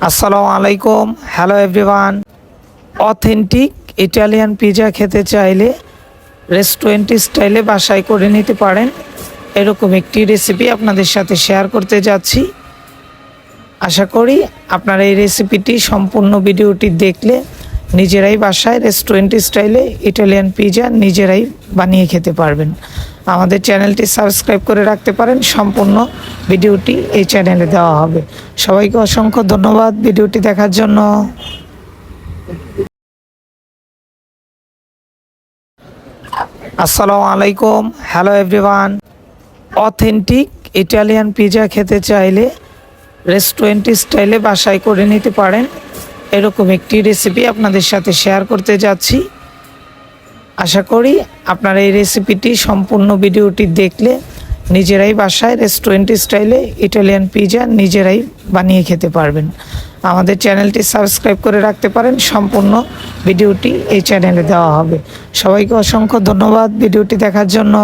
আসসালামু আলাইকুম। Hello everyone. Authentic Italian pizza খেতে চাইলে রেস্টুরেন্ট স্টাইলে বাসায় করে নিতে পারেন, এরকম একটি রেসিপি আপনাদের সাথে শেয়ার করতে যাচ্ছি। আশা করি আপনারা এই রেসিপিটি সম্পূর্ণ ভিডিওটি দেখলে নিজেরাই বাসায় রেস্টুরেন্ট স্টাইলে ইটালিয়ান পিৎজা নিজেরাই বানিয়ে খেতে পারবেন। আমাদের চ্যানেলটি সাবস্ক্রাইব করে রাখতে পারেন, সম্পূর্ণ ভিডিওটি এই চ্যানেলে দেওয়া হবে। সবাইকে অসংখ্য ধন্যবাদ ভিডিওটি দেখার জন্য। আসসালামু আলাইকুম। Hello everyone. Authentic Italian pizza খেতে চাইলে রেস্টুরেন্ট স্টাইলে বাসায় করে নিতে পারেন, এরকম একটি রেসিপি আপনাদের সাথে শেয়ার করতে যাচ্ছি। আশা করি আপনারা এই রেসিপিটি সম্পূর্ণ ভিডিওটি দেখলে নিজেরাই বাসায় রেস্টুরেন্ট স্টাইলে ইটালিয়ান পিৎজা নিজেরাই বানিয়ে খেতে পারবেন। আমাদের চ্যানেলটি সাবস্ক্রাইব করে রাখতে পারেন, সম্পূর্ণ ভিডিওটি এই চ্যানেলে দেওয়া হবে। সবাইকে অসংখ্য ধন্যবাদ ভিডিওটি দেখার জন্য।